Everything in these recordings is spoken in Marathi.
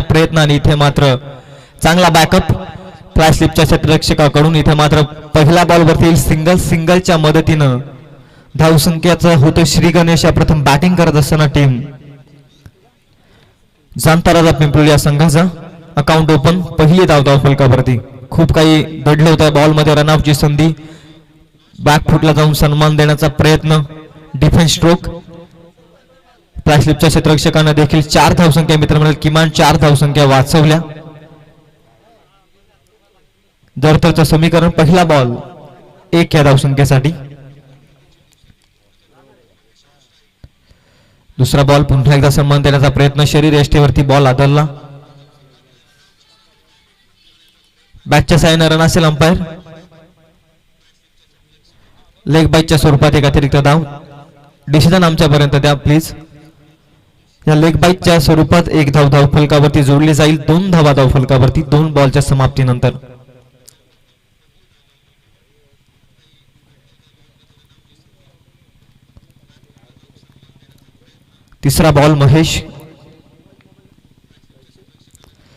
प्रयत्न आणि इथे मात्र चांगला बॅकअप फ्लॅश स्लिपच्या क्षेत्ररक्षकाकडून. इथे मात्र पहिल्या बॉलवरती सिंगलच्या मदतीनं धावसंख्याचं होतं श्री गणेश या प्रथम बॅटिंग करत असताना टीम जांतारा पिंपळी या संघाचा अकाउंट ओपन. पहिली धाव फलकावरती. खूप काही दडलं होतं बॉलमध्ये. रनआउटची संधी. बॅकफुटला जाऊन सन्मान देण्याचा प्रयत्न. Defence stroke. फ्लॅश स्लिपच्या क्षेत्ररक्षकांना देखील 4 धावसंख्या मित्र किमान 4 धावसंख्या वाचवल्या. जरतरचं समीकरण. पहिला बॉल 1 या धावसंख्येसाठी. दुसरा बॉल पुन्हा एकदा सन्मान देण्याचा प्रयत्न. शरीर यष्टीवरती बॉल आदळला. बॅटच्या साहाय्याने रन असेल अंपायर. लेग बाईटच्या स्वरूपात एक अतिरिक्त धाव. डिसिजन आमच्यापर्यंत द्या प्लीज. या लेग बाईटच्या स्वरूपात एक धाव फलकावरती जोडली जाईल. 2 धावा धाव फलकावरती 2 बॉलच्या समाप्तीनंतर. तिसरा बॉल महेश.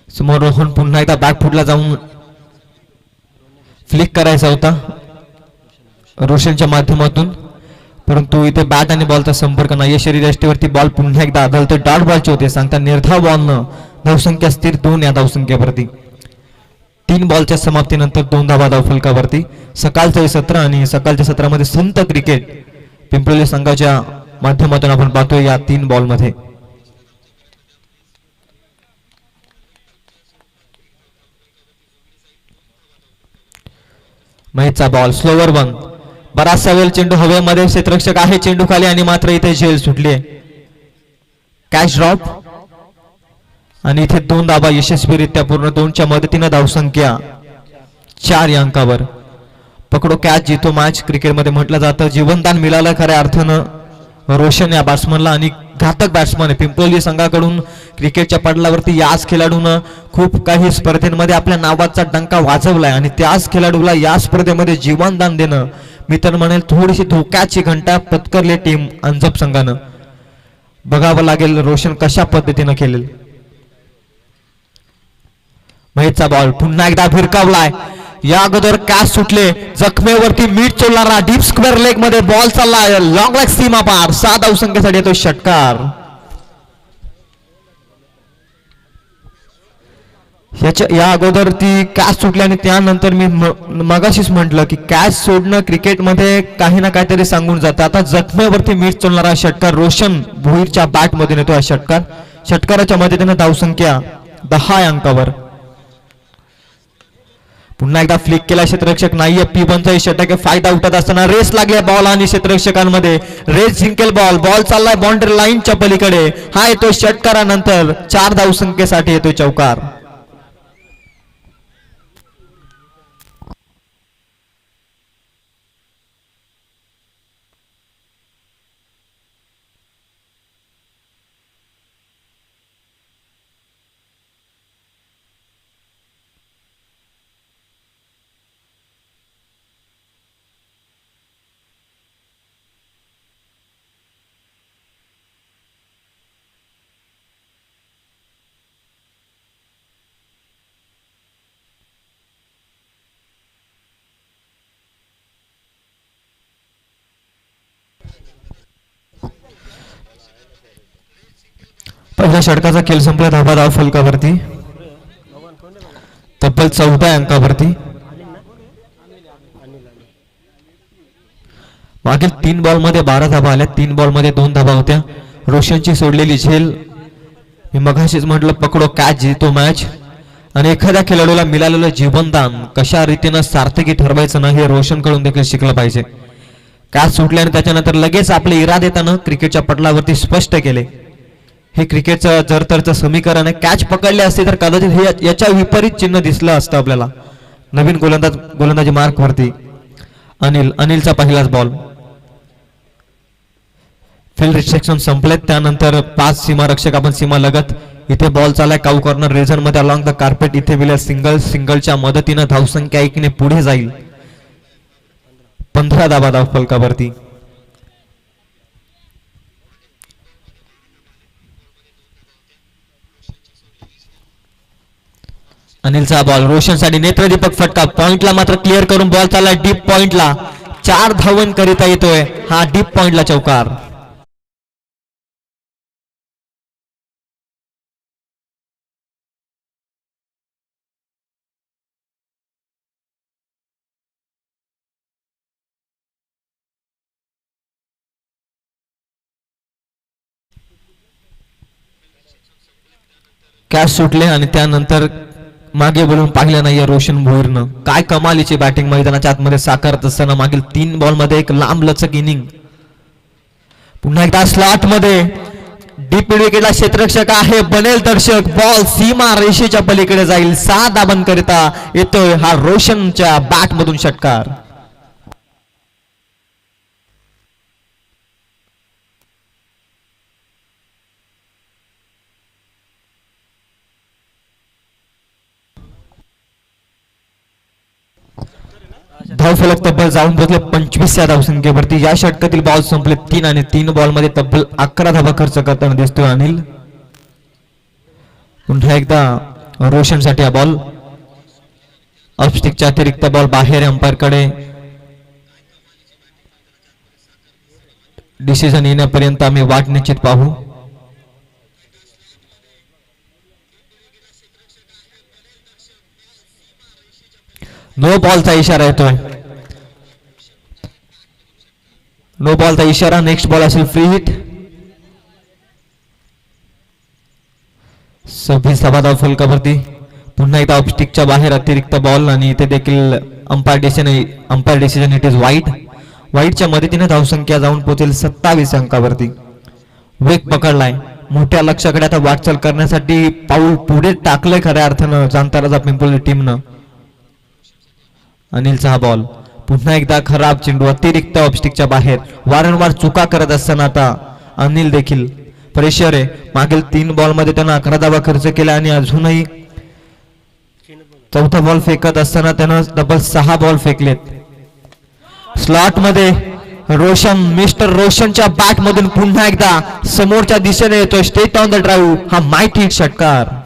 समोर रोहन. पुन्हा एकदा बॅकफुटला जाऊन फ्लिक करायचा होता रोशनच्या माध्यमातून, परंतु इथे बॅट आणि बॉलचा संपर्क नाही. शरीर यष्टीवरती बॉल पुन्हा एकदा आदळतो. डॉट बॉलचे होते सांगता निर्धाव बॉलनं धावसंख्या स्थिर 2 या धावसंख्येवरती. 3 बॉलच्या समाप्तीनंतर 2 धावा धाव फलकावरती. सकाळचं सत्र आणि सकाळच्या सत्रामध्ये संत क्रिकेट पिंपळी संघाच्या माध्यमातून आपण पाहतोय या 3 बॉलमध्ये. महेशचा बॉल स्लोवर 1. बराचसा वेळ चेंडू हवेमध्ये. क्षेत्ररक्षक आहे चेंडू खाली आणि मात्र इथे झेल सुटली. कॅच ड्रॉप आणि इथे 2 धावा यशस्वीरित्या पूर्ण. 2च्या मदतीनं धावसंख्या 4 या अंकावर. पकडो कॅच जितो मॅच क्रिकेटमध्ये म्हटलं जातं. जीवनदान मिळालं खऱ्या अर्थानं रोशन या बॅट्समनला आणि घातक बॅट्समन आहे. पिंपळी संघाकडून क्रिकेटच्या पडलावरती याच खेळाडूनं खूप काही स्पर्धेमध्ये आपल्या नावाचा डंका वाजवलाय आणि त्याच खेळाडूला या स्पर्धेमध्ये जीवनदान देणं मी तर म्हणेल थोडीशी धोक्याची घंटा पत्करली टीम अंजप संघानं. बघावं लागेल रोशन कशा पद्धतीनं खेळेल. महेशचा बॉल पुन्हा एकदा भिरकावलाय. या अगोदर कॅच सुटले. जखमेवरती मीठ चोलणारा डीप स्क्वेअर लेग मध्ये बॉल चाललाय. लॉंग लेग सीमा पार. 6 धावसंख्येसाठी येतो षटकार. या अगोदर ती कॅच सुटली आणि त्यानंतर मी मगाशीच म्हटलं की कॅच सोडणं क्रिकेटमध्ये काही ना काहीतरी सांगून जातं. आता जखमेवरती मीठ चोलणारा षटकार रोशन भोईरच्या बॅट मधून येतो. हा षटकार. षटकाराच्या मदतीने धावसंख्या 10 अंकावर. पुन्हा एकदा फ्लिक केला. क्षेत्ररक्षक नाहीये. P1चा षटक. फायदा उठत असताना रेस लागली बॉल आणि क्षेत्ररक्षकांमध्ये. रेस जिंकेल बॉल. बॉल चाललाय बाउंड्री लाईनच्या पलीकडे. हा येतो षटकारानंतर 4 धावसंख्येसाठी येतो चौकार. पहिल्या षटकाचा खेळ संपला. धावा धाव फलकावरती. तब्बल 14 अंकावरती. मागील 3 बॉल मध्ये 12 धावा आल्या. 3 बॉल मध्ये 2 धावा होत्या. रोशनची सोडलेली झेल. मी मगाशीच म्हटलं पकडो कॅच जितो मॅच. आणि एखाद्या खेळाडूला मिळालेलं जीवनदान कशा रीतीनं सार्थकी ठरवायचं नाही हे रोशनकडून देखील शिकलं पाहिजे. कॅच सुटले आणि त्याच्यानंतर लगेच आपले इरादे त्यानं क्रिकेटच्या पटलावरती स्पष्ट केले. हे क्रिकेटचं जरतरचं समीकरण आहे. कॅच पकडले असते तर कदाचित हे याच्या विपरीत चिन्ह दिसलं असतं आपल्याला. नवीन गोलंदाजी मार्क वरती अनिलचा पहिलाच बॉल. Field restriction संपलेत. त्यानंतर 5 सीमारक्षक आपण सीमा लगत. इथे बॉल चालाय काऊ कॉर्नर रिजन मध्ये अलॉंग द कार्पेट. इथे विल सिंगलच्या मदतीनं धावसंख्या 1 ने पुढे जाईल. 15 धावा धाव फलकावरती. अनिलचा बॉल रोशनसाठी नेत्रदीपक फटका पॉइंटला मात्र क्लिअर करून बॉल चालला डीप पॉइंटला 4 धावन करिता येतोय हा डीप पॉइंटला चौकार. कॅच सुटले आणि त्यानंतर मागे बोलून पाहिलं नाहीये रोशन भोईरनं. काय कमालीची बॅटिंग मैदानाच्या आतमध्ये साकारत असताना मागील 3 बॉलमध्ये एक लांब लचक इनिंग. पुन्हा एकदा स्लॉट मध्ये डीप मिड विकेटला क्षेत्ररक्षक आहे बनेल दर्शक बॉल सीमा रेषेच्या पलीकडे जाईल 6 धावन करिता येतोय हा रोशनच्या बॅट मधून षटकार. धावफलक तब्बल जाऊन पोहोचले 25 या धावसंख्येवरती. या षटकातील बॉल संपले 3 आणि 3 बॉल मध्ये तब्बल 11 धावा खर्च करताना दिसतोय अनिल. पुन्हा एकदा रोशनसाठी हा बॉल ऑफस्टिकच्या अतिरिक्त बॉल बाहेर अंपायर कडे डिसिजन येण्यापर्यंत आम्ही वाट निश्चित पाहू. नो बॉलचा इशारा येतोय. नो बॉलचा इशारा. नेक्स्ट बॉल असेल फ्री हिट. 26 धावा फलकावरती. पुन्हा एकदा ऑफस्टिकच्या बाहेर अतिरिक्त बॉल आणि इथे देखील umpire decision it is wide. वाईडच्या मदतीने धावसंख्या जाऊन पोहोचेल 27 अंकावरती. वेग पकडलाय. मोठ्या लक्ष्याकडे आता वाटचाल करण्यासाठी पाऊल पुढे टाकलंय खऱ्या अर्थानं जाणताराचा पिंपळी टीमनं. अनिलचा हा बॉल पुन्हा एकदा खराब चेंडू अतिरिक्त ऑफस्टिकच्या बाहेर. वारंवार चुका करत असताना आता अनिल देखील प्रेशर आहे. मागील 3 बॉल मध्ये त्यानं 11 धावा खर्च केला आणि अजूनही 4था बॉल फेकत असताना त्यानं डबल 6 बॉल फेकलेत. स्लॉट मध्ये रोशन मिस्टर रोशनच्या बॅट मधून पुन्हा एकदा समोरच्या दिशेने येतोय स्ट्रेट ऑन द ड्राईव्ह हा माइट हिट षटकार.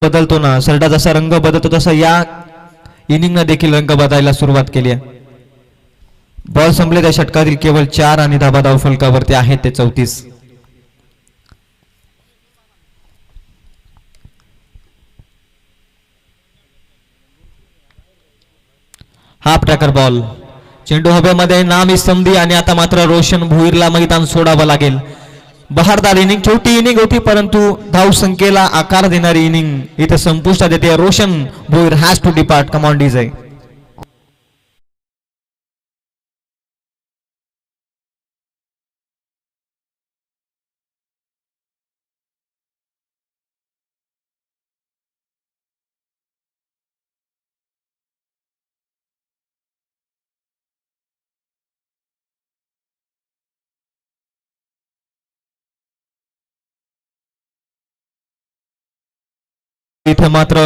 बदलतो ना सरडा जसा रंग बदलतो तसा या इनिंगनं देखील रंग बदलायला सुरुवात केली आहे. बॉल संपले त्या षटकातील केवळ 4 आणि धाबा धाव फलकावरती आहेत ते 34. Half tracker ball. चेंडू हवेमध्ये नामी संधी आणि आता मात्र रोशन भोईरला मैदान सोडावं लागेल. बहारदार इनिंग छोटी इनिंग होती परंतु धाव संख्येला आकार देणारी इनिंग इथे संपुष्टात येते. Roshan Bhoir has to depart. Come on DJ. इथे मात्र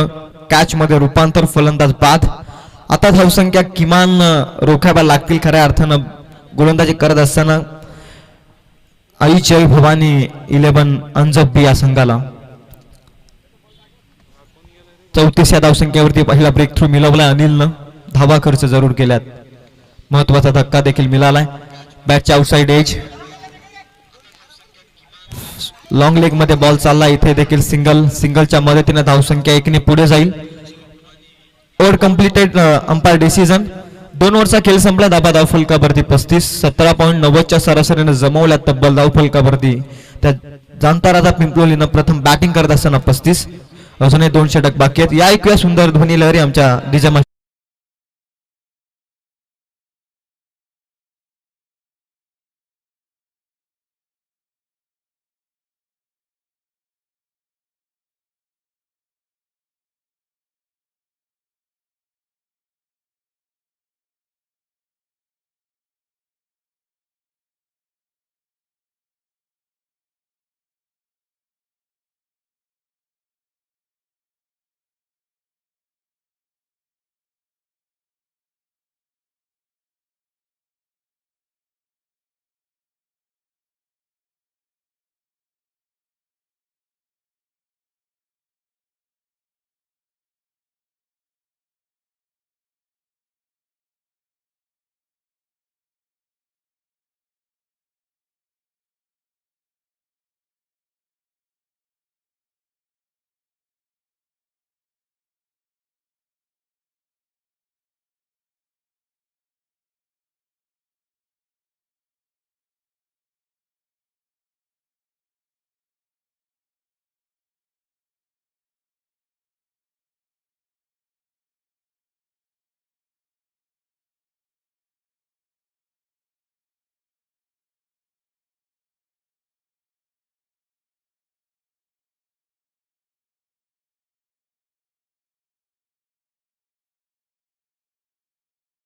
कॅच मध्ये रूपांतर फलंदाज बाद. आता धावसंख्या किमान रोखाव्या लागतील खऱ्या अर्थानं गोलंदाजी करत असताना आईची भवानी 11 अंजब्बी या संघाला. 34 या धावसंख्येवरती पहिला ब्रेक थ्रू मिळवलाय अनिलनं. धावा खर्च जरूर केल्यात. महत्वाचा धक्का देखील मिळालाय. बॅटच्या आउटसाइड एज. लॉंग लेग मध्ये बॉल चालला, इथे देखील सिंगलच्या मदतीने धावसंख्या 1 ने पुढे जाईल. Over completed umpire decision. 2 ओव्हरचा खेळ संपला. धाबा धावफलकावरती 35. 17.90च्या सरासरीने जमवल्या तब्बल धावफलकावरती त्या जाणता राजा पिंपलोलीनं प्रथम बॅटिंग करत असताना 35. अजूनही 2 षटक बाकी आहेत. या ऐकूया सुंदर ध्वनी लहरी आमच्या डीजे.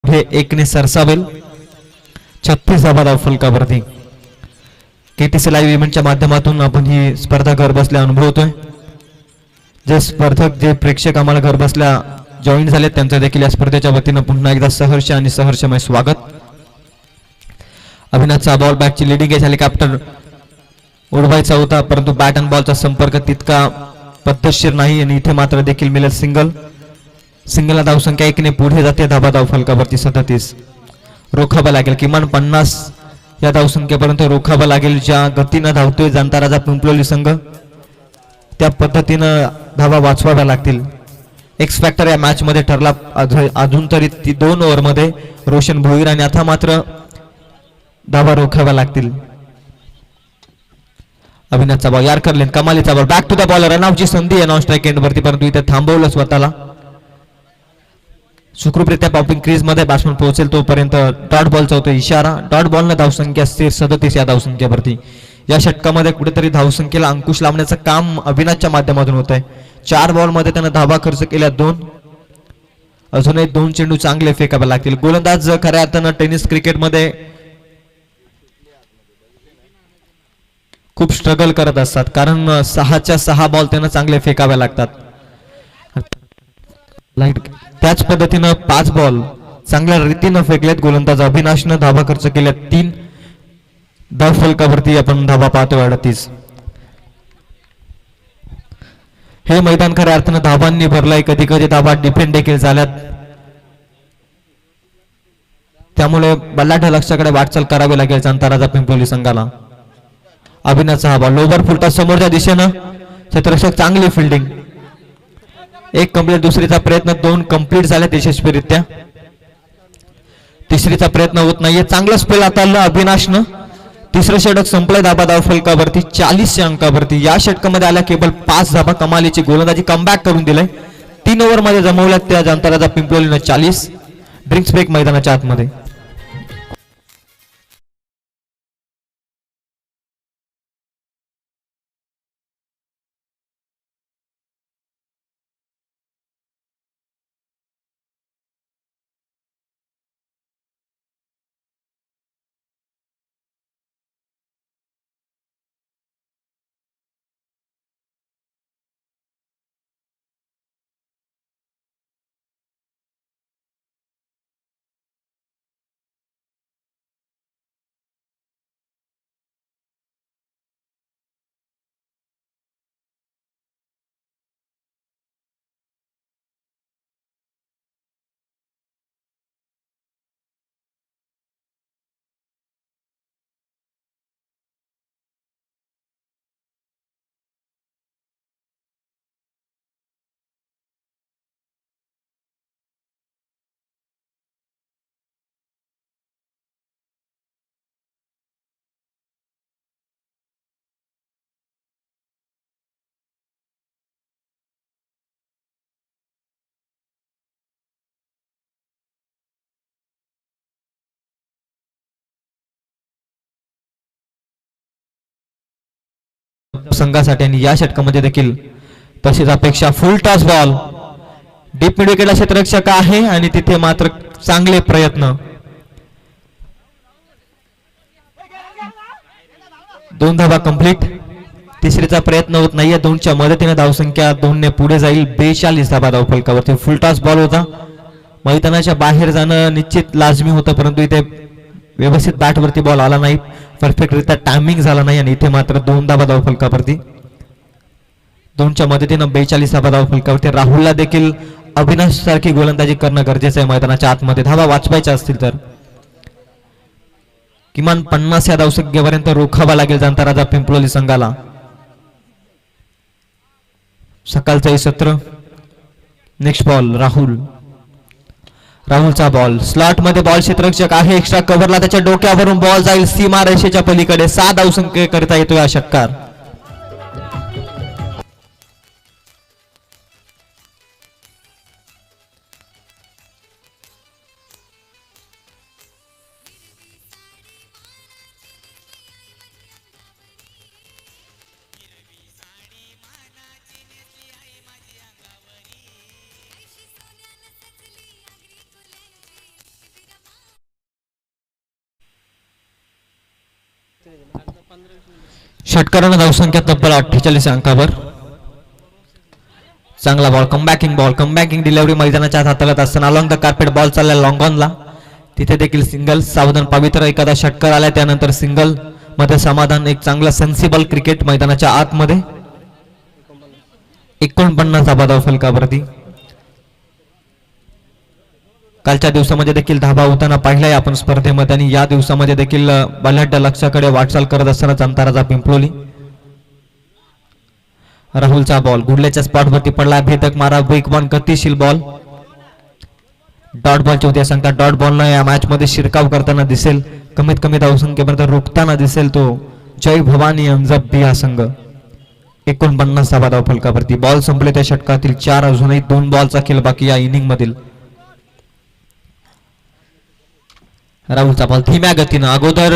हे 1 ने सरसावेल. 36 धाबा धावफलकावरती. केटीसी लाईव्ह इव्हेंटच्या माध्यमातून आपण ही स्पर्धा घर बसल्या अनुभवतोय. जे स्पर्धक जे प्रेक्षक आम्हाला घर बसल्या जॉईन झाले त्यांचं देखील या स्पर्धेच्या वतीनं पुन्हा एकदा सहर्ष आणि सहर्षमय स्वागत. अभिनाथचा बॉल बॅटची लिडिंग एज हेलिकॉप्टर उडवायचा होता, परंतु बॅट अँड बॉलचा संपर्क तितका पद्धतशीर नाही आणि इथे मात्र देखील मिळेल सिंगलला धावसंख्या 1 ने पुढे जाते. धाबा धावफलकावरती 37. रोखावा लागेल किमान 50 या धावसंख्येपर्यंत रोखावा लागेल. ज्या गतीनं धावतोय जाणता राजा पिंपलोली संघ त्या पद्धतीनं धावा वाचवाव्या लागतील. एक्स फॅक्टर या मॅच मध्ये ठरला अजून तरी 2 ओव्हरमध्ये रोशन भोईर आणि आता मात्र धावा रोखाव्या लागतील. अभिनाथचा बॉल यार करलेन कमालीचा ball back to the ball. रनआउटची संधी आहे नॉन स्ट्राईक एंड वरती, परंतु इथे थांबवलं स्वतःला. सुखरूपरित्या पॉपिंग क्रीज मध्ये बॅट्समन पोहोचेल तोपर्यंत डॉट बॉलचा होतो इशारा. डॉट बॉलनं धावसंख्या स्थिर 37 या धावसंख्येवरती. या षटकामध्ये कुठेतरी धावसंख्येला अंकुश लावण्याचं काम अभिनाथच्या माध्यमातून होत आहे. 4 बॉलमध्ये त्यानं धावा खर्च केल्या 2. अजूनही 2 चेंडू चांगले फेकावे लागतील. गोलंदाज खऱ्या अर्थानं टेनिस क्रिकेटमध्ये खूप स्ट्रगल करत असतात, कारण 6च्या 6 बॉल त्यांना चांगले फेकावे लागतात. त्याच पद्धतीनं 5 बॉल चांगल्या रीतीनं फेकलेत गोलंदाज अविनाशनं. धावा खर्च केल्या 3. धावफलकावरती आपण धावा पाहतोय 38. हे मैदान खऱ्या अर्थानं धावांनी भरलंय. कधी कधी धावा डिफेंड देखील झाल्यात, त्यामुळे बल्लाढ्य लक्षाकडे वाटचाल करावी लागेल जाणता राजा पिंपलोली संघाला. अभिनाथचा हा बॉल लोवर फुलटा समोरच्या दिशेनं. क्षेत्ररक्षक चांगली फिल्डिंग. 1 कंप्लीट. दुसरीचा प्रयत्न 2 कंप्लीट झाले यशस्वीरित्या. तिसरीचा प्रयत्न होत नाहीये. चांगला स्पेल हाताळला अविनाशनं. तिसरं षटक संपलंय धाबा धावफलकावरती 40 अंकावरती. या षटकामध्ये आल्या केवळ 5 धाबा. कमालीची गोलंदाजी कमबॅक करून दिलंय. 3 ओव्हरमध्ये जमवल्यात त्या जाणता राजा पिंपलोलीनं 40. ड्रिंक्स ब्रेक मैदानाच्या आतमध्ये. संघासाठी आणि या षटकामध्ये देखील तशीच अपेक्षा. Full toss ball deep mid विकेटला क्षेत्ररक्षक आहे आणि तिथे मात्र चांगले प्रयत्न. 2 धावा कंप्लीट. तिसरीचा प्रयत्न होत नाहीये. 2च्या मदतीने धावसंख्या 2ने पुढे जाईल. 42 धावा धावफलकावरती. फुल टॉस बॉल होता. मैदानाच्या बाहेर जाणं निश्चित लाजमी होतं, परंतु इथे व्यवस्थित बॅटवरती बॉल आला नाही, परफेक्टरित्या टायमिंग झाला नाही आणि इथे मात्र 2 धावा धावफलकावरती. 2च्या मदतीनं 42 धावा धावफलकावरती. राहुलला देखील अविनाश सारखी गोलंदाजी करणं गरजेचं आहे मैदानाच्या आतमध्ये. धावा वाचवायच्या असतील तर किमान 50 या धावसंख्येपर्यंत रोखावा लागेल जनता राजा पिंपळोली संघाला. सकाळचं हे सत्र. Next ball Rahul. राहुलचा बॉल स्लॉट मध्ये. बॉल क्षेत्ररक्षक आहे. एक्स्ट्रा कव्हरला त्याच्या डोक्यावरून बॉल जाईल सीमा रेषेच्या पलीकडे. 6 धावसंख्ये करता येतो या षटकार. षटकारानं धावसंख्या तब्बल 48 अंकावर. चांगला बॉल. कमबॅकिंग डिलिव्हरी मैदानाच्या हाताळत असताना अलॉंग द कार्पेट बॉल चालला लॉंग ऑनला. तिथे देखील सिंगल. सावधान पवित्र. एखादा षटकार आला त्यानंतर सिंगल मध्ये समाधान. एक चांगला सेन्सिबल क्रिकेट मैदानाच्या आतमध्ये. 49 धावा धावफलकावरती. कालच्या दिवसामध्ये देखील धावा होताना पाहिलाय आपण स्पर्धेमध्ये आणि या दिवसामध्ये देखील बलाढ्य लक्ष्याकडे वाटचाल करत असताना जनता राजा पिंपळोली. राहुलचा बॉल गुडल्याच्या स्पॉटवरती पडला. भेदक मारा. वेगवान गतिशील बॉल. डॉट बॉलची होती सांगता. डॉट बॉलनं या मॅच मध्ये शिरकाव करताना दिसेल. कमीत कमी धावसंख्येपर्यंत रोखताना दिसेल तो जय भवानी अंजब्बी हा संघ. 49 धावा धावफलकावरती. बॉल संपले त्या षटकातील 4. अजूनही 2 बॉलचा खेळ बाकी या इनिंग मधील. राहुलचा बॉल धीम्या गतीनं. अगोदर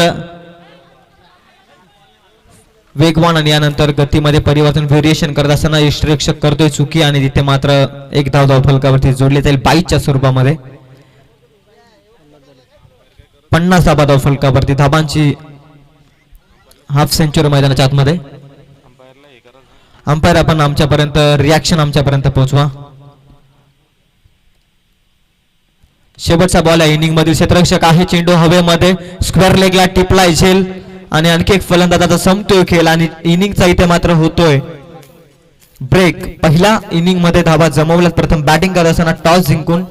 वेगवान आणि यानंतर गतीमध्ये परिवर्तन व्हेरिएशन करत असताना यष्टिरक्षक करतोय चुकी आणि तिथे मात्र 1 धाव धावफलकावरती जोडले जाईल 22च्या स्वरूपामध्ये. 50 धावा धावफलकावरती. धाबांची हाफ सेंचुरी मैदानाच्या आतमध्ये. अंपायर आपण आमच्यापर्यंत रिॲक्शन आमच्यापर्यंत पोहोचवा. शेवटचा बॉल आहे इनिंग मधील. क्षेत्ररक्षक आहे. चेंडू हवेमध्ये स्क्वेअर लेगला टिपलाय झेल आणि आणखी एक फलंदाजाचा संपतोय खेळ आणि इनिंगचा इथे मात्र होतोय ब्रेक. पहिल्या इनिंग मध्ये धावा जमवल्यात. प्रथम बॅटिंग करत असताना टॉस जिंकून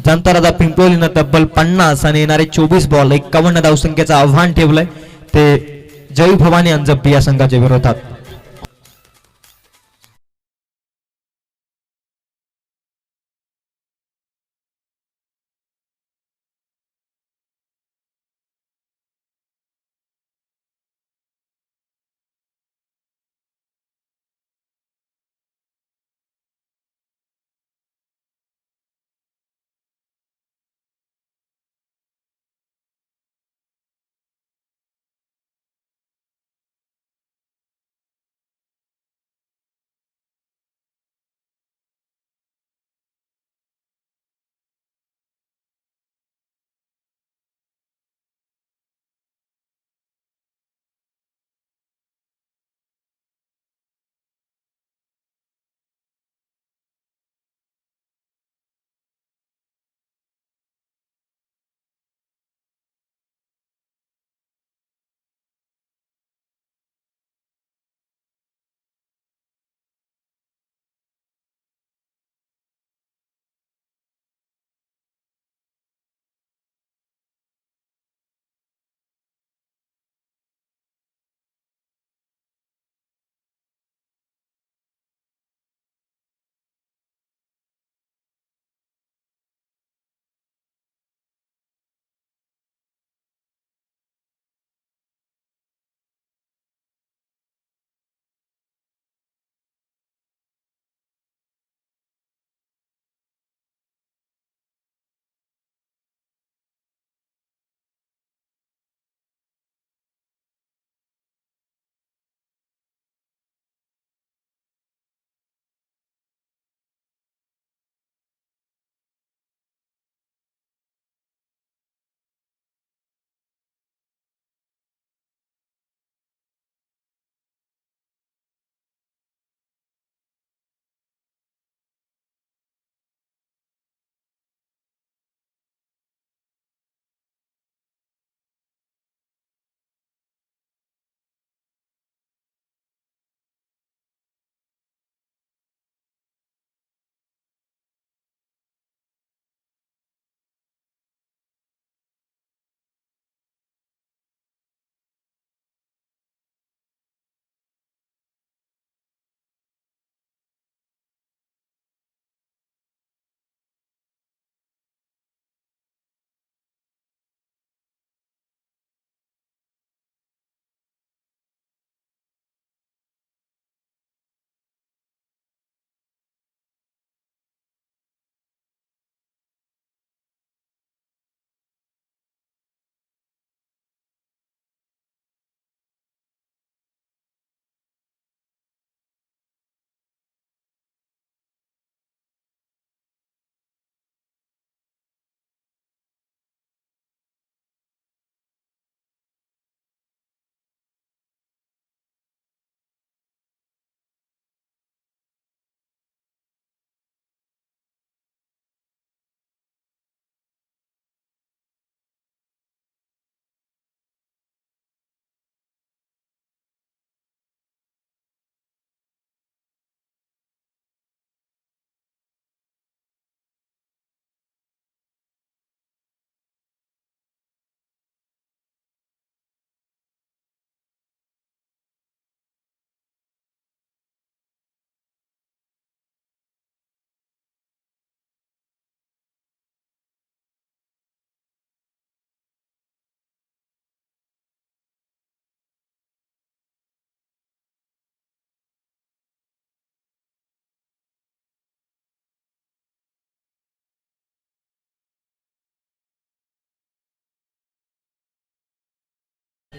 जनता राजा पिंपळोलीनं तब्बल 50 आणि येणारे 24 बॉल 51 धावसंख्येचं आव्हान ठेवलंय ते जय भवानी अंजब्बी या संघाच्या विरोधात.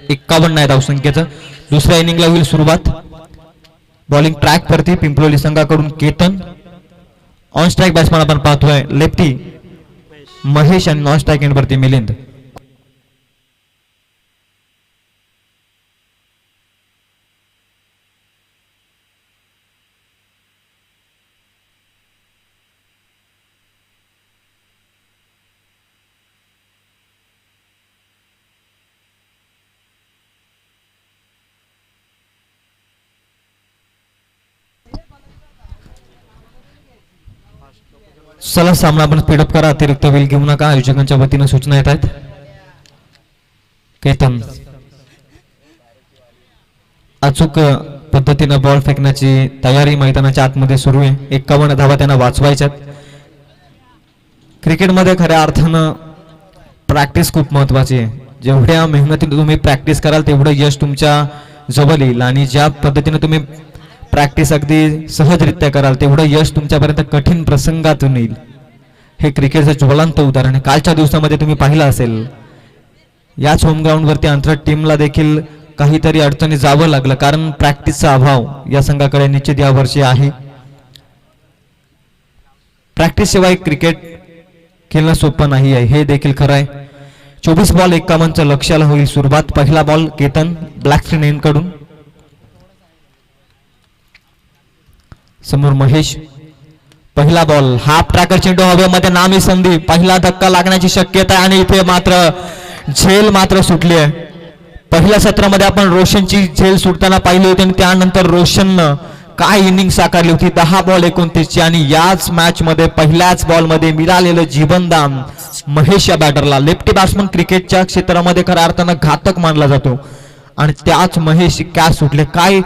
51 आहे धावसंख्येचं. दुसऱ्या इनिंगला होईल सुरुवात. बॉलिंग ट्रॅक वरती पिंपलोली संघाकडून केतन. ऑन स्ट्राईक बॅट्समन आपण पाहतोय लेफ्टी महेश आणि नॉन स्ट्राईक एंड वरती मिलिंद. चला सामना आपण स्पीडअप करा. अतिरिक्त वेळ घेऊ नका. आयोजकांच्या वतीनं सूचना येत आहेत. केतन अचूक पद्धतीनं बॉल फेकण्याची तयारी मैदानाच्या आतमध्ये सुरू आहे. 51 धावा त्यांना वाचवायच्यात. क्रिकेटमध्ये खऱ्या अर्थानं प्रॅक्टिस खूप महत्वाची आहे. जेवढ्या मेहनतीने तुम्ही प्रॅक्टिस कराल तेवढं यश तुमच्या जवळ येईल आणि ज्या पद्धतीने तुम्ही प्रॅक्टिस अगदी सहजरित्या कराल तेवढं यश तुमच्यापर्यंत कठीण प्रसंगातून येईल. हे क्रिकेटचं ज्वलंत उदाहरण आहे. कालच्या दिवसामध्ये तुम्ही पाहिलं असेल याच होम ग्राउंडवरती आंतरराष्ट्रीय टीमला देखील काहीतरी अडचणी जावं लागलं कारण प्रॅक्टिसचा अभाव या संघाकडे निश्चित यावर्षी आहे. प्रॅक्टिस शिवाय क्रिकेट खेळणं सोपं नाही आहे हे देखील खरं आहे. 24 बॉल 51 लक्ष्याला होईल सुरुवात. पहिला ball Ketan black screen end कडून. समोर महेश. पहिला बॉल हाफ ट्रॅकर चेंडू हवेमध्ये नामी संधी. पहिला धक्का लागण्याची शक्यता आहे आणि इथे मात्र झेल मात्र सुटली आहे. पहिल्या सत्रामध्ये आपण रोशनची झेल सुटताना पाहिली होती आणि त्यानंतर रोशननं काय इनिंग साकारली होती. 10 बॉल 29 ची आणि याच मॅच मध्ये पहिल्याच बॉल मध्ये मिळालेलं जीवनदान महेश या बॅटरला. लेफ्टी बॅट्समन क्रिकेटच्या क्षेत्रामध्ये खऱ्या अर्थानं घातक मानला जातो आणि त्याच महेश कॅच सुटले. काय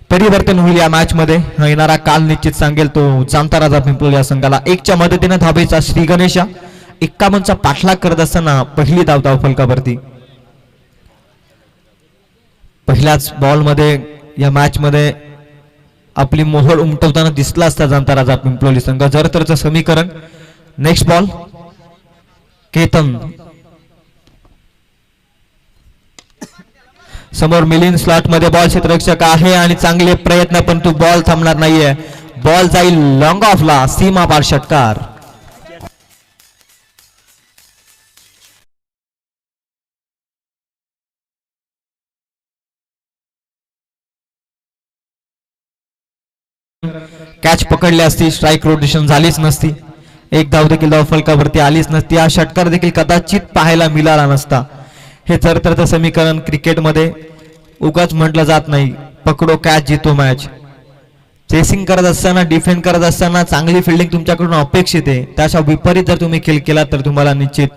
परिवर्तन होईल या मॅच मध्ये येणारा काल निश्चित सांगेल. तो जाणता राजा पिंपलोली या संघाला 1च्या मदतीने धाबेचा श्री गणेशा 51चा पाठलाग करत असताना पहिली धाव फलकावरती. पहिल्याच बॉल मध्ये या मॅच मध्ये आपली मोहर उमटवताना दिसला असता जाणता राजा पिंपलोली संघ. जर तरच समीकरण. Next ball Ketan. समोर मिलिंद स्लॉट मध्ये बॉल क्षेत्ररक्षक आहे आणि चांगले प्रयत्न पण तो बॉल थांबणार नाहीये. बॉल जाईल लॉंग ऑफला. सीमा पार षटकार. कॅच पकडली असती स्ट्राईक रोटेशन झालीच नसती. एक धाव देखील धाव फलकावरती आलीच नसती. हा षटकार देखील कदाचित पाहायला मिळाला नसता. हे तरतरचं समीकरण क्रिकेटमध्ये उगाच म्हटलं जात नाही. पकडो कॅच जितो मॅच. चेसिंग करत असताना डिफेंड करत असताना चांगली फिल्डिंग तुमच्याकडून अपेक्षित आहे. त्याच्या विपरीत जर तुम्ही खेळ केला तर तुम्हाला निश्चित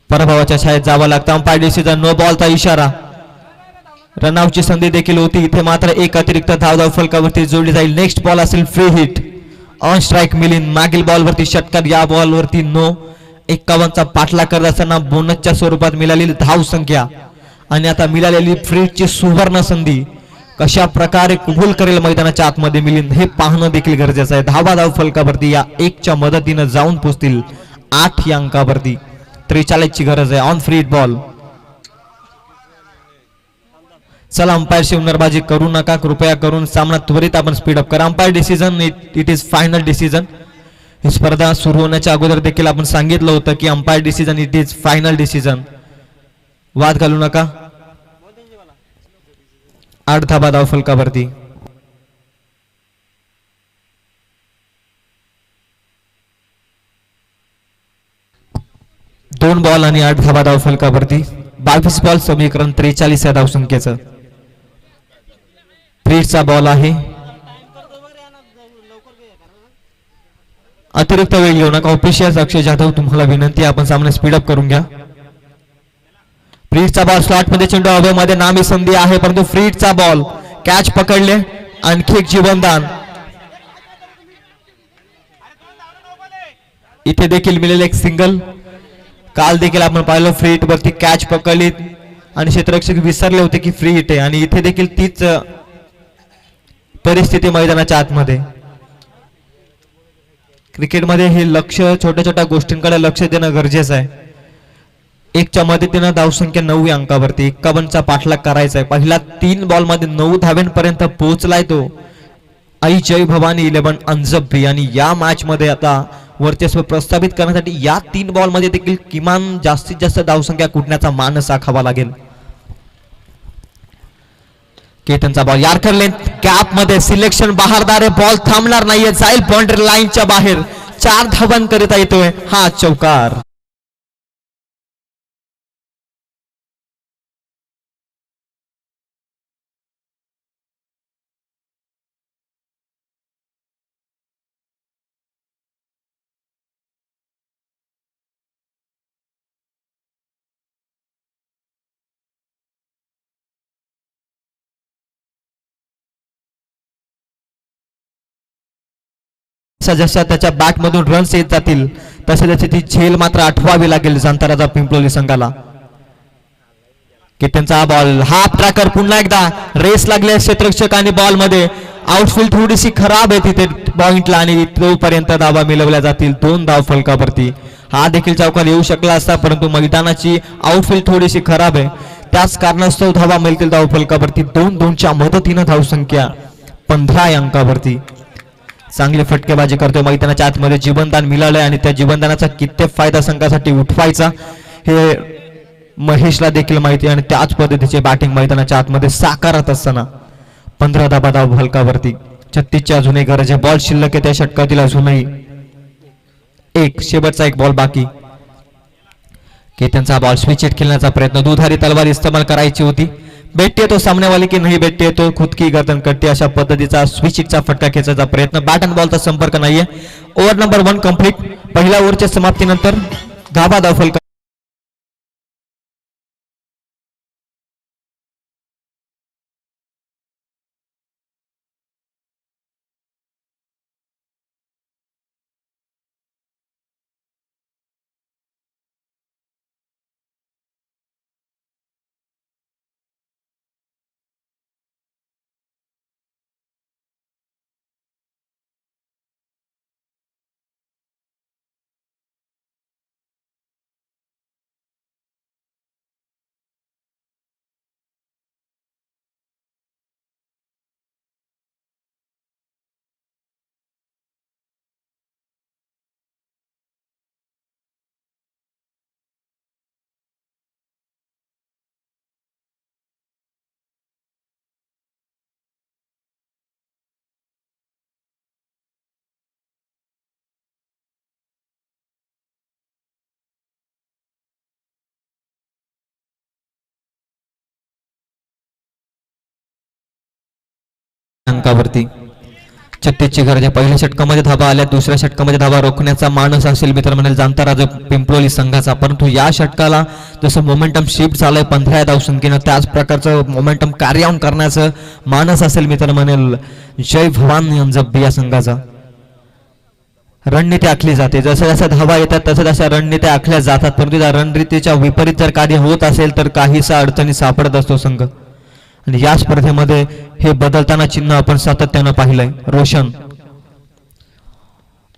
पराभवाच्या छायेत जावं लागतं. अंपायर डिसिजन नो बॉलचा इशारा. रनआउटची संधी देखील होती. इथे मात्र एक अतिरिक्त धाव फलकावरती जोडली जाईल. नेक्स्ट बॉल असेल free hit. On strike Milind. मागील बॉलवरती षटकार. या बॉलवरती नो. 51चा पाठलाग करत असताना बोनसच्या स्वरूपात मिळालेली धाव संख्या आणि आता मिळालेली फ्रीची सुवर्ण संधी कशा प्रकारे कबूल करेल मैदानाच्या आतमध्ये मिलिंद हे पाहणं देखील गरजेचं आहे. धाव फलकावरती या 1च्या मदतीनं जाऊन पोहोचतील 8 या अंकावरती. 43 ची गरज आहे. On free hit ball. चला अंपायर शिवनरबाजी करू नका कृपया करून. सामना त्वरित आपण स्पीडअप करा. Umpire decision it is final decision. ही स्पर्धा सुरू होण्याच्या अगोदर देखील आपण सांगितलं होतं की umpire decision it is final decision. वाद घालू नका. 8 धाबा धाव फलकावरती. दोन बॉल आणि 8 धाबा धाव फलकावरती. 22 बॉल समीकरण 43 या धावसंख्येचं. फ्रीडचा बॉल आहे. अतिरिक्त वेळ घेऊ नका. ऑफिशियल अक्षय जाधव तुम्हाला विनंती आपण सामने स्पीडअप करून घ्या. फ्रीडचा बॉल स्लॉट मध्ये चेंडू हवेमध्ये नामी संधी आहे परंतु फ्रीडचा बॉल कॅच पकडले. आणखी एक जीवनदान. इथे देखील मिळेल एक सिंगल. काल देखील आपण पाहिलं फ्री हिट वरती कॅच पकडली आणि क्षेत्ररक्षक विसरले होते की फ्री हिट आहे आणि इथे देखील तीच परिस्थिती मैदानाच्या आतमध्ये. क्रिकेटमध्ये हे लक्ष छोट्या छोट्या गोष्टींकडे लक्ष देणं गरजेचं आहे. एकच्या मदतीनं धावसंख्या 9 अंकावरती 51चा पाठलाग करायचा आहे. पहिल्या 3 बॉलमध्ये 9 धाव्यांपर्यंत पोहोचलाय तो आई जय भवानी 11 अंजब्बी. आणि या मॅच मध्ये आता वर्चस्व प्रस्थापित करण्यासाठी या 3 बॉलमध्ये देखील किमान जास्तीत जास्त धावसंख्या कुटण्याचा मानस आखावा लागेल. केतनचा बॉल यार्कर लेंथ गॅप मध्ये सिलेक्शन बहारदार बॉल थांबणार नाहीये, जाईल बाउंड्री लाईनच्या बाहेर. 4 धावांकरिता येतोय हा चौकार. जशा त्याच्या बॅट मधून रन्स येत जातील तसे त्याची ती झेल मात्र आठवावी लागेल जांताराचा पिंपलोली संघाला. केतनचा बॉल हाफ ट्रॅकर पुन्हा एकदा रेस लागले क्षेत्ररक्षक आणि बॉल मध्ये. आउटफील्ड थोडीशी खराब आहे तिथे पॉइंटला आणि तोपर्यंत धावा मिळवल्या जातील 2 धाव फलकावरती. हा देखील चौकार येऊ शकला असता परंतु मैदानाची आउटफील्ड थोडीशी खराब आहे त्याच कारणास्तव धावा मिळतील धाव फलकावरती. 2-2च्या मदतीनं धावसंख्या 15 अंकावरती. चांगली फटकेबाजी करतोय मैदानाच्या आतमध्ये जीवनदान मिळालंय आणि त्या जीवनदानाचा किती फायदा संघासाठी उठवायचा हे महेशला देखील माहिती आणि त्याच पद्धतीचे बॅटिंग मैदानाच्या आतमध्ये साकारत असताना 15 धाबा धाव फलकावरती. 36ची अजूनही गरज आहे. बॉल शिल्लक आहे त्या षटकातील अजूनही शेवटचा एक बॉल बाकी. केतनचा बॉल स्विच हिट खेळण्याचा प्रयत्न दुधारी तलवार इस्तेमाल करायची होती. बैठती है तो सामने वाले की नहीं बैठती है तो खुद की गर्दन करते अशा पद्धतीचा स्विच हिटचा फटका खेचायचा प्रयत्न. बॅट अँड बॉलचा संपर्क नाहीये. Over number 1 complete. पहिल्या ओव्हरच्या समाप्तीनंतर धाबा धाव फलक अंकावरती. 36ची गरज आहे. पहिल्या षटकामध्ये धाबा आल्या दुसऱ्या षटकामध्ये धाबा रोखण्याचा मानस असेल मित्र म्हणेल जांताराज पिंपलोली संघाचा. परंतु या षटकाला जसं मोमेंटम शिफ्ट झालंय 15 धावसंख्येनं त्याच प्रकारचं मोमेंटम कॅरी ऑन करण्याचं मानस असेल मित्र म्हणेल जय भवानी अंजब्बी या संघाचा. रणनीती आखली जाते जसं जसं धावा येतात तसं तशा रणनीत्या आखल्या जातात परंतु त्या रणनीतीच्या विपरीत जर कार्य होत असेल तर काहीसा अडचणी सापडत असतो संघ. आणि या स्पर्धेमध्ये हे बदलताना चिन्ह आपण सातत्यानं पाहिलंय. Roshan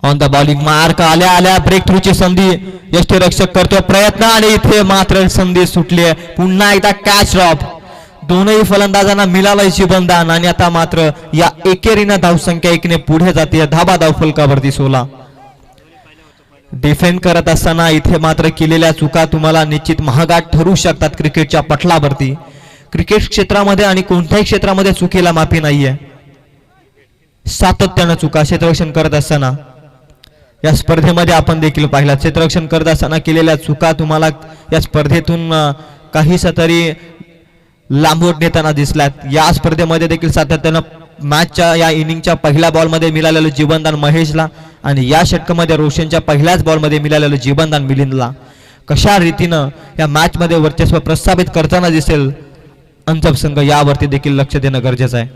on the bowling mark आल्या आल्या ब्रेक थ्रूची संधी यष्टीरक्षक करतोय प्रयत्न आणि इथे मात्र संधी सुटली आहे. पुन्हा एकदा कॅच ड्रॉप. दोनही फलंदाजांना मिळालंय जीवनदान आणि आता मात्र या एकेरीनं धावसंख्या 1ने पुढे जाते. धाबा धाव फलकावरती 16. डिफेंड करत असताना इथे मात्र केलेल्या चुका तुम्हाला निश्चित महागात ठरू शकतात क्रिकेटच्या पटलावरती. क्रिकेट क्षेत्रामध्ये आणि कोणत्याही क्षेत्रामध्ये चुकीला माफी नाहीये. सातत्यानं चुका क्षेत्ररक्षण करत असताना या स्पर्धेमध्ये आपण देखील पाहिला क्षेत्ररक्षण करत असताना केलेल्या चुका तुम्हाला या स्पर्धेतून काहीसा तरी लांबवत नेताना दिसल्यात. या स्पर्धेमध्ये देखील सातत्यानं मॅचच्या या इनिंगच्या पहिल्या बॉलमध्ये मिळालेलं जीवनदान महेशला आणि या षटकामध्ये रोशनच्या पहिल्याच बॉलमध्ये मिळालेलं जीवनदान मिलिंदला कशा रीतीनं या मॅचमध्ये वर्चस्व प्रस्थापित करताना दिसेल अंजब संघ यावरती देखील लक्ष देणं गरजेचं आहे.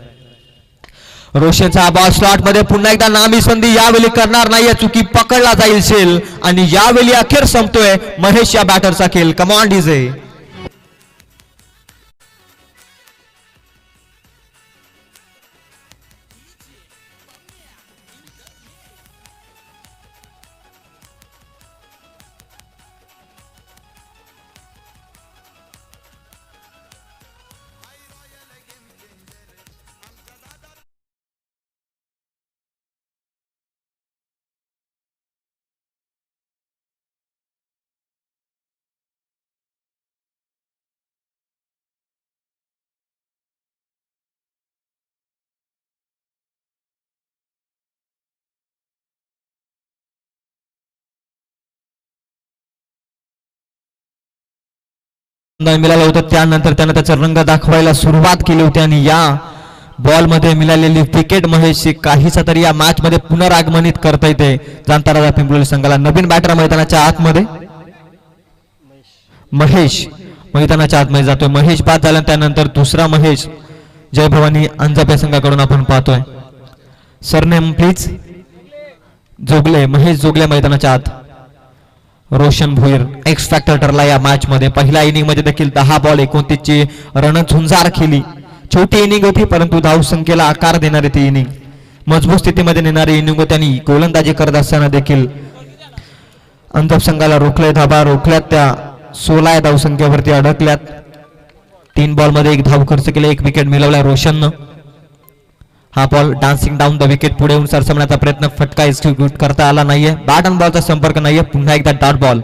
रोशनचा बॉल स्लॉट मध्ये पुन्हा एकदा नामी संधी यावेळी करणार नाही. चुकी पकडला जाईल शेल आणि यावेळी अखेर संपतोय महेश या बॅटरचा खेळ. Command DJ. मिळालं होतं त्यानंतर त्यानं त्याचा रंग दाखवायला सुरुवात केली होती आणि या बॉल मध्ये मिळालेली विकेट महेशची काहीसा तरी या मॅच मध्ये पुनरागमनित करता येते जाणता राजा पिंपलोली संघाला. नवीन बॅटर मैदानाच्या आतमध्ये महेश मैदानाच्या आतमध्ये जातोय. महेश बाद झाला त्यानंतर दुसरा महेश जय भवानी अंजप या संघाकडून आपण पाहतोय. Surname please. जोगले, महेश जोगले मैदानाच्या आत. रोशन भोईर एक्स फॅक्टर ठरला या मॅच मध्ये. पहिल्या इनिंग मध्ये देखील 10 बॉल 29 ची रणझुंजार खेळली. छोटी इनिंग होती परंतु धावसंख्येला आकार देणारी ती इनिंग, मजबूत स्थितीमध्ये नेणारी इनिंग होती आणि गोलंदाजी करत असताना देखील अंजप संघाला रोखले, धाबा रोखल्यात, त्या 16 धावसंख्येवरती अडकल्यात. 3 बॉल मध्ये 1 धाव खर्च केले, 1 विकेट मिळवलाय रोशननं. हा ball dancing down the wicket पुढे येऊन सरसवण्याचा प्रयत्न, फटका एक्झिक्यूट करता आला नाहीये. बॅट आणि बॉलचा संपर्क नाहीये. पुन्हा एकदा डॉट बॉल.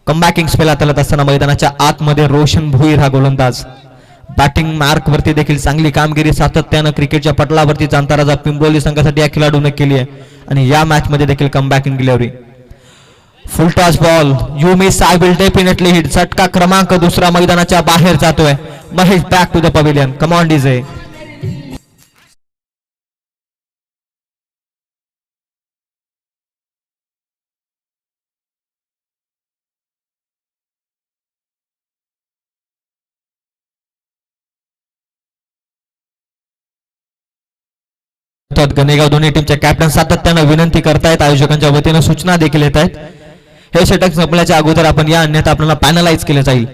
कमबॅकिंग स्पेल हाताळत असताना मैदानाच्या आतमध्ये रोशन भोईर हा गोलंदाज. बॅटिंग मार्क वरती देखील चांगली कामगिरी सातत्यानं क्रिकेटच्या पटलावरती जाणता राजा पिंपलोली संघासाठी या खेळाडूने केली आहे आणि या मॅच मध्ये देखील comebacking delivery. Full toss ball. You miss I will definitely hit. षटका क्रमांक दुसरा मैदानाच्या बाहेर जातोय. Mahesh back to the pavilion. Come on DJ. Ganegaon दोन्ही टीमच्या कॅप्टन सातत्यानं विनंती करतायत, आयोजकांच्या वतीनं सूचना देखील येत आहेत. हे षटक संपल्याच्या अगोदर आपण या, अन्यथा आपल्याला पॅनलाइज केले जाईल.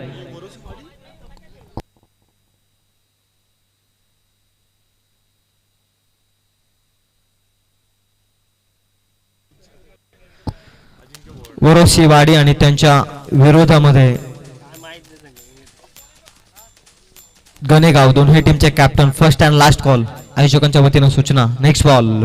वरोशीवाडी आणि त्यांच्या विरोधामध्ये गणेगाव दोन्ही टीमचे captain. First and last call. आयोजकांच्या वतीनं सूचना. नेक्स्ट बॉल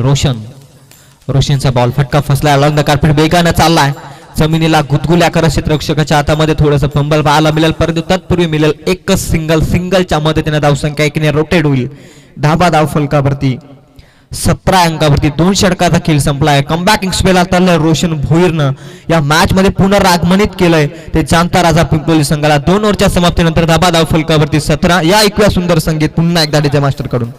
रोशनचा बॉल फटका फसलाय. अलॉंग द कार्पेट वेगानं चाललाय. जमिनीला गुदगुल्या करत क्षेत्ररक्षकाच्या हातामध्ये थोडंसं फंबल पाहायला मिळेल परंतु तत्पूर्वी मिळेल एकच सिंगलच्या मदतीने धावसंख्या एकीने रोटेट होईल. धाबा धाव फलकावरती 17 अंकावरती 2 षटकाचा खेळ संपलाय. कमबॅकिंग स्पेल हाताळलं रोशन भोईरनं या मॅच मध्ये पुनरागमनित केलंय ते जाणता राजा पिंपलोली संघाला. 2 ओव्हरच्या समाप्तीनंतर धाबा धाव फलकावरती 17. या ऐकूया सुंदर संगीत पुन्हा एकदा डीजे मास्टर कडून.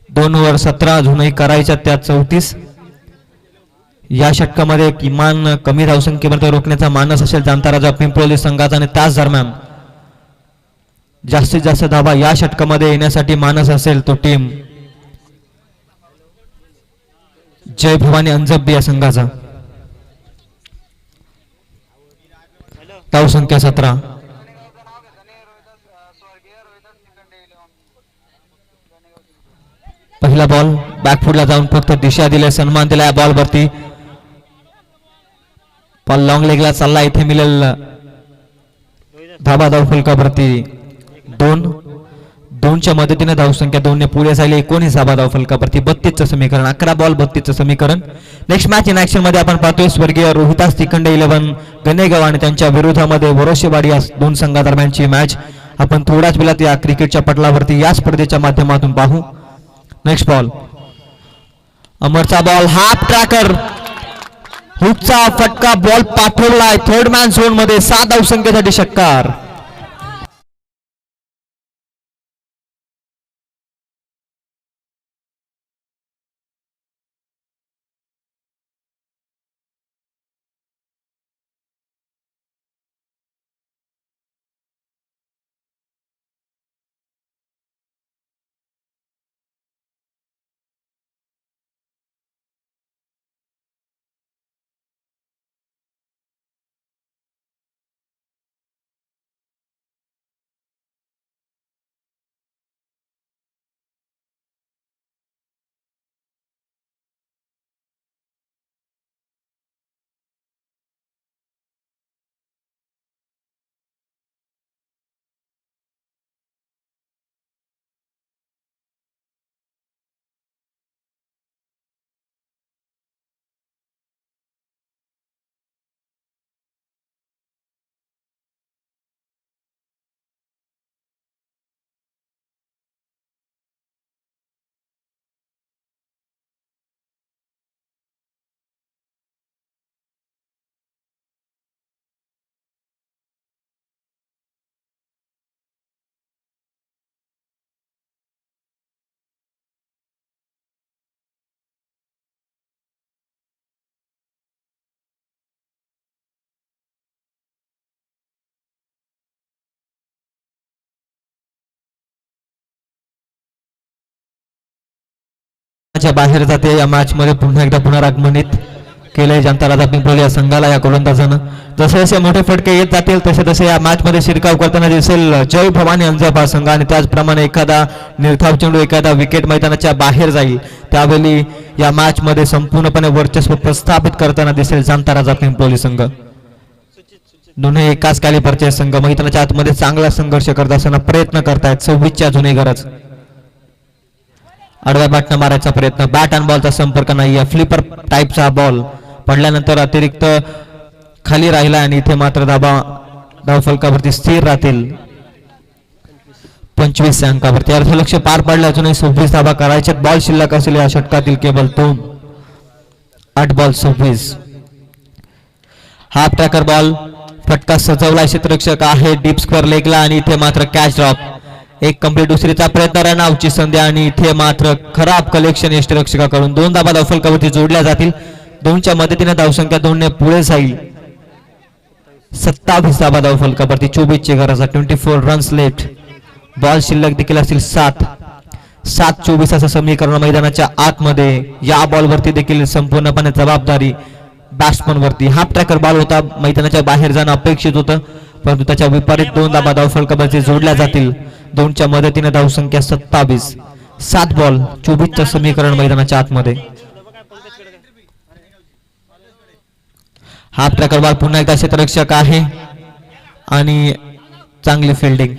दोन ओव्हर 17 अजूनही करायच्या त्या 34. या षटकामध्ये किमान कमी धावसंख्येमध्ये रोखण्याचा मानस असेल जाणता राजा पिंपलोली संघाचा आणि त्याच दरम्यान जास्तीत जास्त धावा या षटकामध्ये येण्यासाठी मानस असेल तो टीम जय भवानी अंजप या संघाचा. धावसंख्या 17. पहिला बॉल बॅकफुटला जाऊन फक्त दिशा दिले, सन्मान दिला या बॉल वरती. बॉल लॉंग लेगला चालला. इथे मिळेल धाबा धावफलकावरती 2च्या मदतीने धावसंख्या 2 ने पुढे झाली. 19 धाबा धावफलकावरती 32चं समीकरण. 11 बॉल 32चं समीकरण. नेक्स्ट मॅच इन ऍक्शन मध्ये आपण पाहतोय स्वर्गीय रोहितास तिखंडे 11 गणेगाव आणि त्यांच्या विरोधामध्ये वरोशेवाडी या दोन संघादरम्यानची मॅच आपण थोड्याच वेळात या क्रिकेटच्या पटलावरती या स्पर्धेच्या माध्यमातून पाहू. नेक्स्ट बॉल अमरचा बॉल हाफ ट्रॅकर हुकचा फटका बॉल पाठवलाय थर्ड मॅन झोन मध्ये 7 धावसंख्येसाठी षटकार. बाहेर जाते. या मॅच मध्ये पुन्हा एकदा पुनरागमनित केलंय जनता राजा पिंपळी या संघाला या गोलंदाजानं. जसे जसे मोठे फटके येत जातील तसे तसे या मॅच मध्ये शिरकाव करताना दिसेल जय भवानी अंजपा संघ आणि त्याचप्रमाणे एखादा निर्धाव चेंडू एखादा विकेट मैदानाच्या बाहेर जाईल त्यावेळी या मॅच मध्ये संपूर्णपणे वर्चस्व प्रस्थापित करताना दिसेल जनता राजा पिंपळी संघ. दोन्ही एकाच कॅलिबरचे संघ मैदानाच्या आतमध्ये चांगला संघर्ष करत असताना प्रयत्न करतायत. 26च्या जुनी गरज. आडव्या बॅटनं मारायचा प्रयत्न. बॅट आणि बॉलचा संपर्क नाही. फ्लिपर टाईपचा बॉल पडल्यानंतर अतिरिक्त खाली राहिला आणि इथे मात्र धावफलकावरती स्थिर राहतील 25 अंकावरती. अर्धलक्ष पार पडले. अजूनही 26 धावा करायचे. बॉल शिल्लक असेल या षटकातील केवळ 2. 8 बॉल 26. हाफ ट्रॅकर बॉल फटका सजवला. क्षेत्ररक्षक आहे डीप स्क्वेअर लेगला आणि इथे मात्र कॅच ड्रॉप. एक कंप्लीट दुसरीचा प्रयत्न रनआउटची संधी आणि इथे मात्र खराब कलेक्शन यष्टिरक्षकाकडून 2 धावा धावफलकावरती जोडल्या जातील. 2च्या मदतीने धावसंख्या 2 ने पुढे जाईल. 27 धावा धावफलकावरती 24 ची गरज. 24 रन्स लेफ्ट. बॉल शिल्लक देखील असतील 7. 7-24 असं समीकरण मैदानाच्या आतमध्ये. या बॉलवरती देखील संपूर्णपणे जबाबदारी बॅट्समन वरती. हाफ ट्रॅकर बॉल होता. मैदानाच्या बाहेर जाणं अपेक्षित होतं परंतु त्याच्या विपरीत 2 धावा धावफलकावरती जोडल्या जातील. 2च्या मदतीने धावसंख्या 27. 7 बॉल 24चं समीकरण मैदानाच्या आतमध्ये. हाफ ट्रॅकर बॉल पुन्हा एकदा क्षेत्ररक्षक आहे आणि चांगली फिल्डिंग.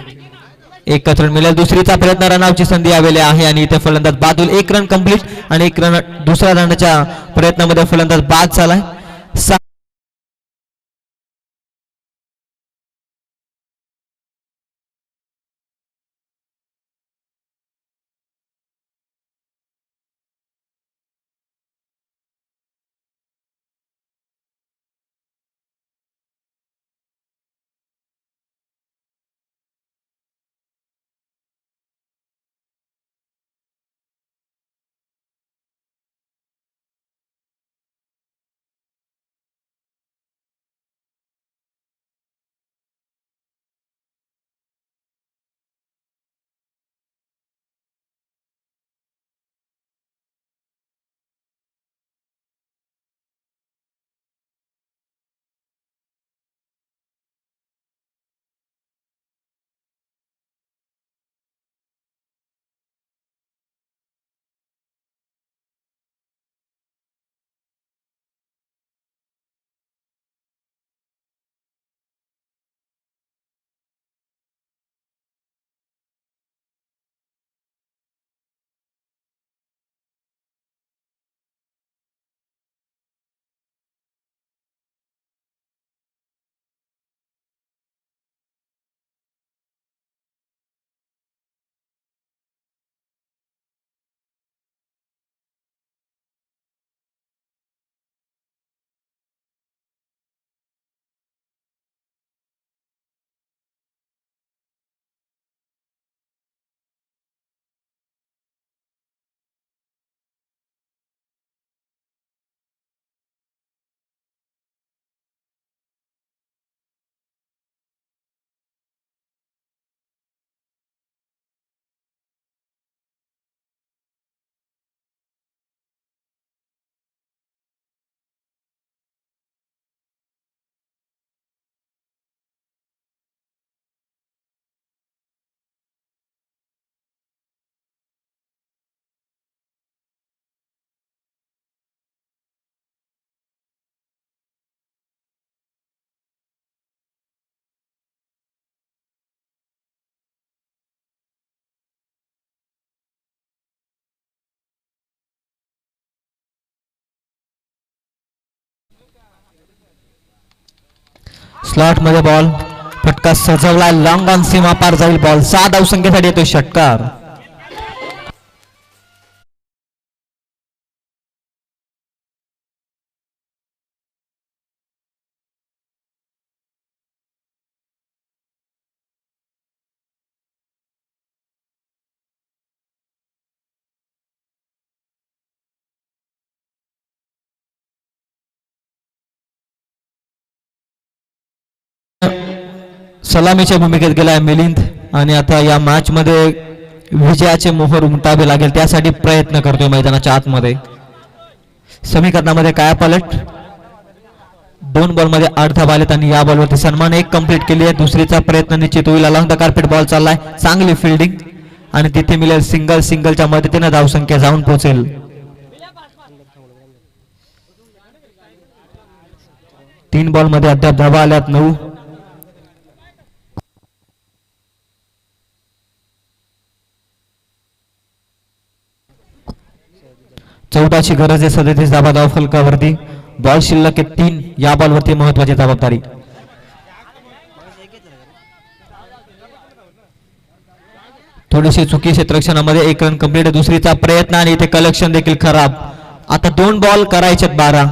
एकत्र मिळेल. दुसरीचा प्रयत्न रनआउटची संधी आलेली आहे आणि इथे फलंदाज बादूल. 1 रन कंप्लीट आणि 1 रन दुसऱ्या रनच्या प्रयत्नामध्ये फलंदाज बाद झालाय. स्लॉट मध्ये बॉल फटका सजवलाय, लॉंग ऑन सीमा पार जाईल बॉल. 6 धावसंख्येसाठी येतोय षटकार. सलामीच्या भूमिकेत गेलाय मिलिंद आणि आता या मॅच मध्ये विजयाचे मोहर उमटावे लागेल, त्यासाठी प्रयत्न करतोय मैदानाच्या आतमध्ये. समीकरणामध्ये काय पलट, 2 बॉल मध्ये 8 धावा आलेत आणि या बॉलवरती सन्मान 1 कंप्लीट केली आहे. दुसरीचा प्रयत्न निश्चित होईल. अलॉंग द कार्पेट बॉल चाललाय, चांगली फिल्डिंग आणि तिथे मिळेल सिंगल. सिंगलच्या मदतीने धावसंख्या जाऊन पोहोचेल. 3 बॉल मध्ये अद्याप धावा आल्यात 9. चौदाची गरज आहे. 37 धावा धाव फलकावरती. बॉल शिल्लक आहे 3. या बॉलवरती महत्वाची जबाबदारी. थोडीशी चुकी क्षेत्ररक्षणामध्ये 1 रन कंप्लीट. दुसरीचा प्रयत्न आणि इथे कलेक्शन देखील खराब. आता 2 बॉल करायचे 12.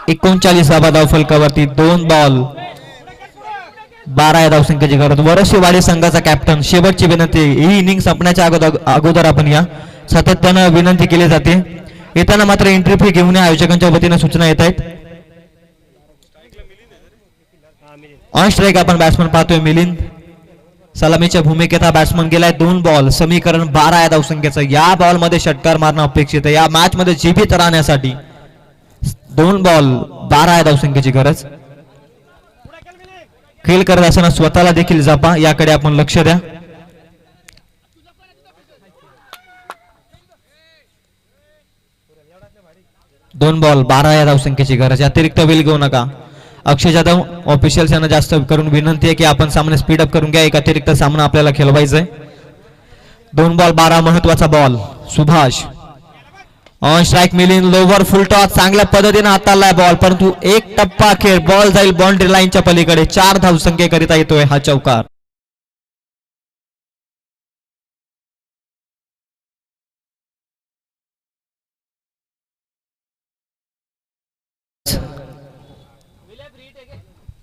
39 धावा धाव फलकावरती. 2 बॉल 12 या धावसंख्येची गरज. वरशीवाडी संघाचा कॅप्टन, शेवटची विनंती, ही इनिंग संपण्याच्या अगोदर आपण या सातत्यानं विनंती केली जाते. येताना मात्र एंट्री फी घेऊन या, आयोजकांच्या वतीने सूचना येत आहेत. ऑन स्ट्राईक आपण बॅट्समन पाहतोय मिलिंद. सलामीच्या भूमिकेत हा बॅट्समन गेलाय. 2 बॉल, समीकरण 12 या धावसंख्येचं. या बॉल मध्ये षटकार मारणं अपेक्षित आहे. या मॅच मध्ये जीवित राहण्यासाठी 2 बॉल 12 या धावसंख्येची गरज. खेळ करत असताना स्वतःला देखील जपा, याकडे आपण लक्ष द्या. दोन बॉल 12 या धावसंख्येची गरज. अतिरिक्त वेळ घेऊ नका. अक्षय जाधव ऑफिशियल्स यांना जास्त करून विनंती आहे की आपण सामने स्पीड अप करून घ्या. एक अतिरिक्त सामना आपल्याला खेळवायचा आहे. 2 बॉल 12 महत्वाचा ball. Subhash on strike. Milind lower full toss, चांगल्या पद्धतीने हाताळलाय बॉल, परंतु एक टप्पा खेळ, बॉल जाईल बाउंड्री लाईनच्या पलीकडे. 4 धावसंख्येकरिता येतोय हा चौकार.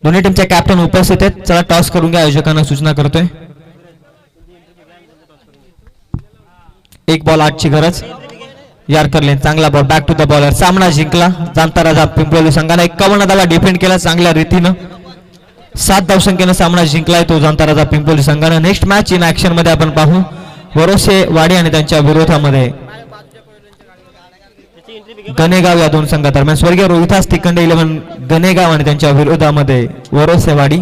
दोन्ही टीमचे कॅप्टन उपस्थित आहेत. चला टॉस करून घ्या, आयोजकांना सूचना करतोय. 1 बॉल 8 ची गरज. यार्कर लेन, चांगला ball, back to the bowler. सामना जिंकला जाणता राजा पिंपळवली संघाने. 51 धावा डिफेंड केला चांगल्या रीतीनं. 7 धावसंख्येनं सामना जिंकलाय तो जाणता राजा पिंपळवली संघाने. नेक्स्ट मॅच इन ऍक्शन मध्ये आपण पाहू वरोसेवाडी आणि त्यांच्या विरोधामध्ये गणेगाव या दोन संघादरम्यान. स्वर्गीय रोहिदास तिकंडे 11 गणेगाव आणि त्यांच्या विरोधामध्ये वरोसेवाडी.